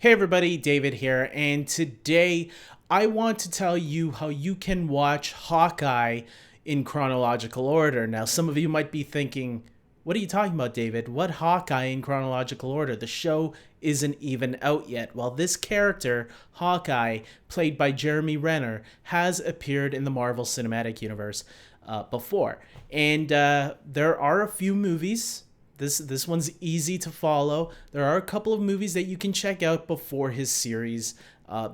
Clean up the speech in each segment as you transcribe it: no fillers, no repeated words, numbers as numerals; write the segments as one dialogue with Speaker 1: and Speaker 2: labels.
Speaker 1: Hey everybody, David here, and today I want to tell you how you can watch Hawkeye in chronological order. Now, some of you might be thinking, what are you talking about, David? What Hawkeye in chronological order? The show isn't even out yet. Well, this character, Hawkeye, played by Jeremy Renner, has appeared in the Marvel Cinematic Universe before. And there are a few movies. This one's easy to follow. There are a couple of movies that you can check out before his series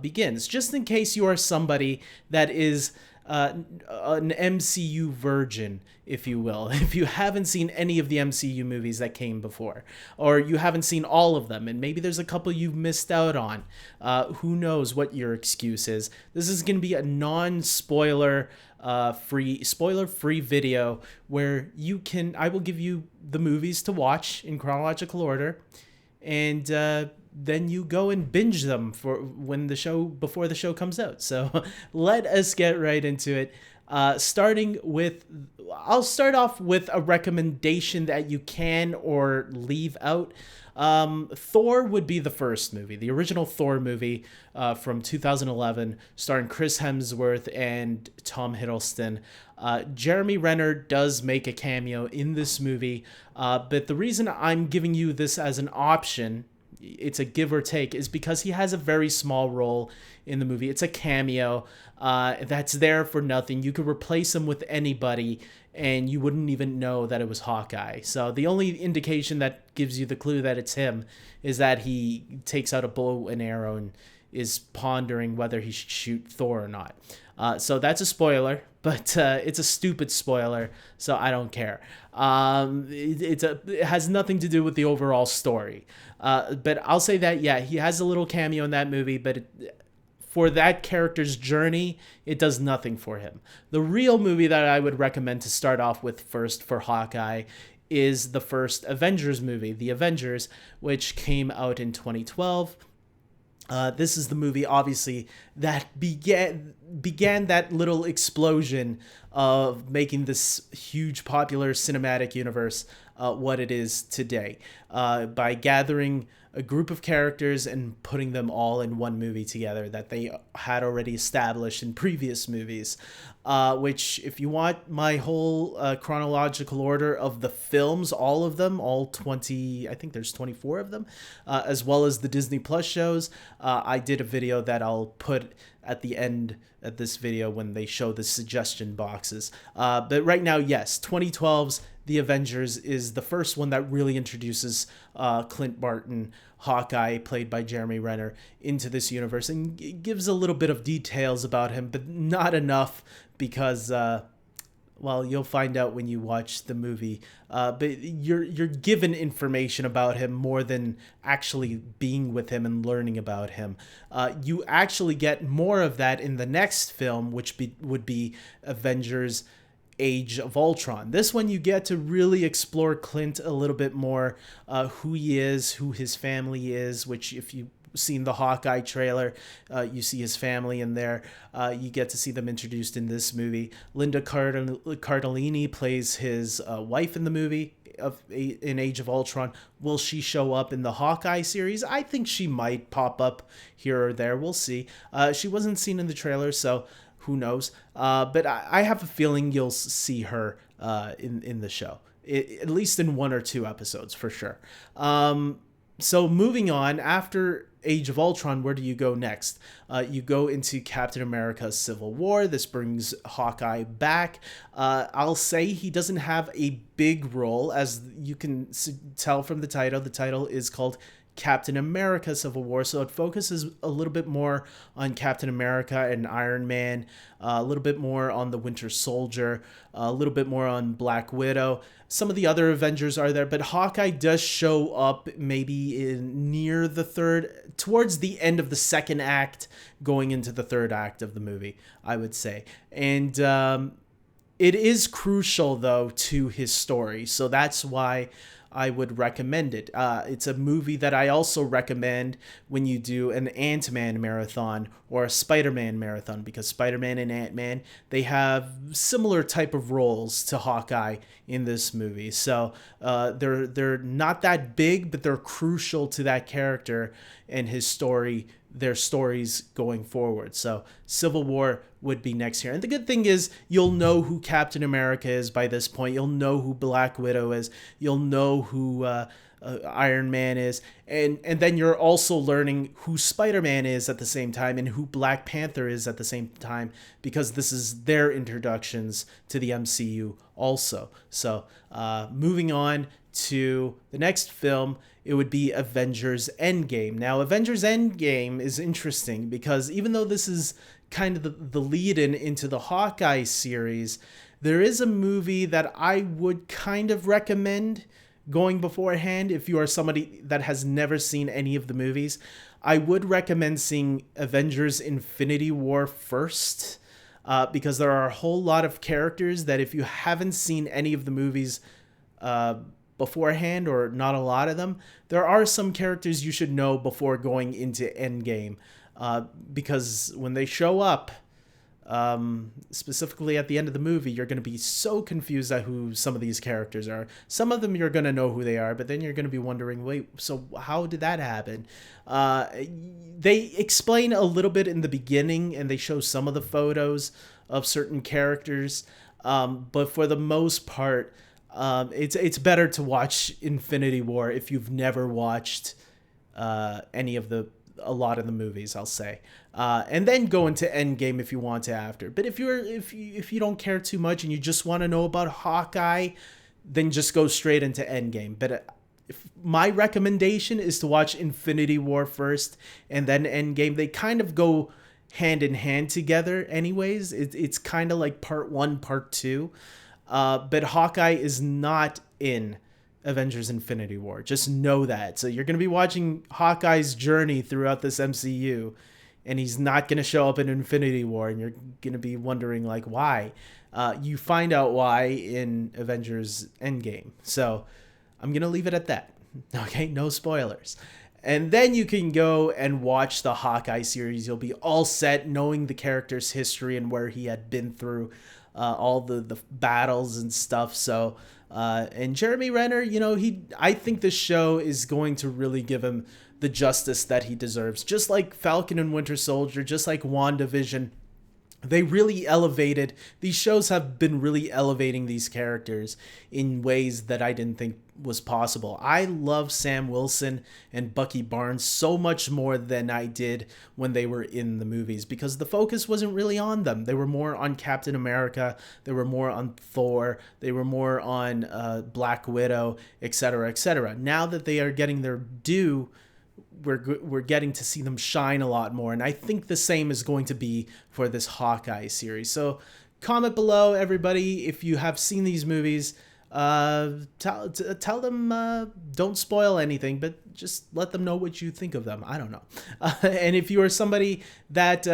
Speaker 1: begins, just in case you are somebody that is an MCU virgin, if you will. If you haven't seen any of the MCU movies that came before, or you haven't seen all of them, and maybe there's a couple you've missed out on, who knows what your excuse is. This is going to be a non-spoiler spoiler-free video where I will give you the movies to watch in chronological order, and then you go and binge them before the show comes out. So let us get right into it. I'll start off with a recommendation that you can or leave out. Thor would be the first movie, the original Thor movie from 2011, starring Chris Hemsworth and Tom Hiddleston. Jeremy Renner does make a cameo in this movie, but the reason I'm giving you this as an option, it's a give or take, is because he has a very small role in the movie. It's a cameo that's there for nothing. You could replace him with anybody and you wouldn't even know that it was Hawkeye. So the only indication that gives you the clue that it's him is that he takes out a bow and arrow and is pondering whether he should shoot Thor or not. So that's a spoiler, but it's a stupid spoiler, so I don't care. It has nothing to do with the overall story. But I'll say that, yeah, he has a little cameo in that movie, but for that character's journey, it does nothing for him. The real movie that I would recommend to start off with first for Hawkeye is the first Avengers movie, The Avengers, which came out in 2012. This is the movie, obviously, that began that little explosion of making this huge popular cinematic universe what it is today, by gathering a group of characters and putting them all in one movie together that they had already established in previous movies. Which, if you want my whole chronological order of the films, all of them, all 20, I think there's 24 of them, as well as the Disney Plus shows, I did a video that I'll put at the end of this video when they show the suggestion boxes. But right now, yes, 2012's The Avengers is the first one that really introduces Clint Barton, Hawkeye, played by Jeremy Renner, into this universe and gives a little bit of details about him, but not enough because, well, you'll find out when you watch the movie. But you're given information about him more than actually being with him and learning about him. You actually get more of that in the next film, which would be Avengers Age of Ultron. This one you get to really explore Clint a little bit more, who he is, who his family is, which if you've seen the Hawkeye trailer, you see his family in there. You get to see them introduced in this movie. Linda Cardellini plays his wife in the movie in Age of Ultron. Will she show up in the Hawkeye series? I think she might pop up here or there. We'll see. She wasn't seen in the trailer, so who knows? But I have a feeling you'll see her in the show, at least in one or two episodes for sure. So moving on, after Age of Ultron, where do you go next? You go into Captain America Civil War. This brings Hawkeye back. I'll say he doesn't have a big role, as you can tell from the title. The title is called Captain America Civil War, so it focuses a little bit more on Captain America and Iron Man, a little bit more on the Winter Soldier, a little bit more on Black Widow. Some of the other Avengers are there, but Hawkeye does show up maybe towards the end of the second act, going into the third act of the movie, I would say. And it is crucial, though, to his story, so that's why I would recommend it. It's a movie that I also recommend when you do an Ant-Man marathon or a Spider-Man marathon, because Spider-Man and Ant-Man, they have similar type of roles to Hawkeye in this movie. So they're not that big, but they're crucial to that character and his story, their stories going forward. So Civil War would be next here. And the good thing is you'll know who Captain America is by this point. You'll know who Black Widow is. You'll know who Iron Man is. And then you're also learning who Spider-Man is at the same time and who Black Panther is at the same time, because this is their introductions to the MCU also. So moving on to the next film, it would be Avengers End Game. Now, Avengers End Game is interesting because even though this is kind of the lead-in into the Hawkeye series, there is a movie that I would kind of recommend going beforehand if you are somebody that has never seen any of the movies. I would recommend seeing Avengers Infinity War first, because there are a whole lot of characters that if you haven't seen any of the movies beforehand, or not a lot of them, there are some characters you should know before going into Endgame, because when they show up, specifically at the end of the movie, you're going to be so confused at who some of these characters are. Some of them you're going to know who they are, but then you're going to be wondering, wait, so how did that happen? They explain a little bit in the beginning, and they show some of the photos of certain characters, but for the most part, it's better to watch Infinity War if you've never watched a lot of the movies, I'll say, and then go into Endgame if you want to after. But if you don't care too much and you just want to know about Hawkeye, then just go straight into Endgame. But my recommendation is to watch Infinity War first and then Endgame. They kind of go hand in hand together anyways. It's kind of like part one, part two. But Hawkeye is not in Avengers Infinity War. Just know that. So you're going to be watching Hawkeye's journey throughout this MCU, and he's not going to show up in Infinity War, and you're going to be wondering, like, why? You find out why in Avengers Endgame. So I'm going to leave it at that. Okay, no spoilers. And then you can go and watch the Hawkeye series. You'll be all set knowing the character's history and where he had been through all the battles and stuff. So, and Jeremy Renner, I think this show is going to really give him the justice that he deserves. Just like Falcon and Winter Soldier, just like WandaVision, they really elevated, these shows have been really elevating these characters in ways that I didn't think was possible. I love Sam Wilson and Bucky Barnes so much more than I did when they were in the movies, because the focus wasn't really on them. They were more on Captain America, they were more on Thor, they were more on Black Widow, etc., etc. Now that they are getting their due, we're getting to see them shine a lot more, and I think the same is going to be for this Hawkeye series. So comment below, everybody, if you have seen these movies. Tell them, don't spoil anything, but just let them know what you think of them. I don't know. And if you are somebody that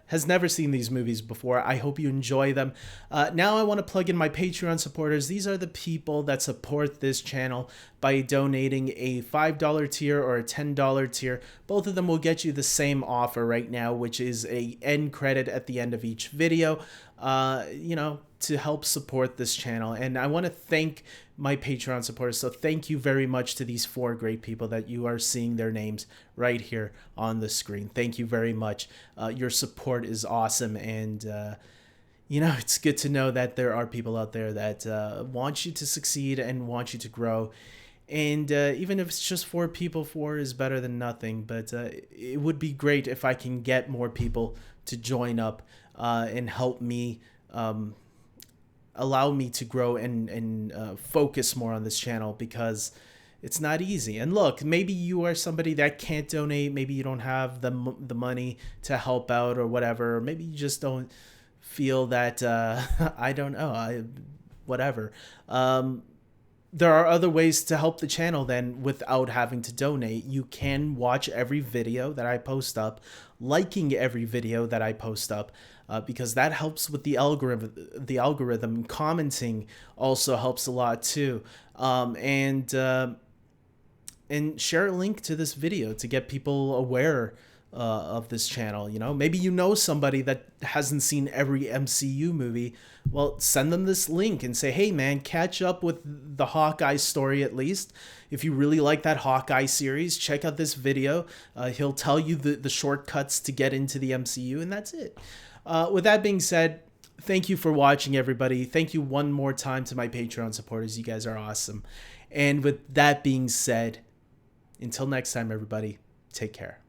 Speaker 1: has never seen these movies before, I hope you enjoy them. Now I want to plug in my Patreon supporters. These are the people that support this channel by donating a $5 tier or a $10 tier. Both of them will get you the same offer right now, which is a end credit at the end of each video. To help support this channel. And I want to thank my Patreon supporters. So thank you very much to these 4 great people that you are seeing their names right here on the screen. Thank you very much. Your support is awesome. And, it's good to know that there are people out there that want you to succeed and want you to grow. And even if it's just 4 people, 4 is better than nothing. But it would be great if I can get more people to join up and help me, allow me to grow and focus more on this channel, because it's not easy. And look, maybe you are somebody that can't donate. Maybe you don't have the money to help out or whatever. Or maybe you just don't feel that, I don't know, whatever. There are other ways to help the channel then without having to donate. You can watch every video that I post up, liking every video that I post up. because that helps with the algorithm. The algorithm commenting also helps a lot too. And share a link to this video to get people aware of this channel. You know, maybe you know somebody that hasn't seen every MCU movie. Well, send them this link and say, hey man, catch up with the Hawkeye story at least. If you really like that Hawkeye series, check out this video. He'll tell you the shortcuts to get into the MCU, and that's it. With that being said, thank you for watching, everybody. Thank you one more time to my Patreon supporters. You guys are awesome. And with that being said, until next time, everybody, take care.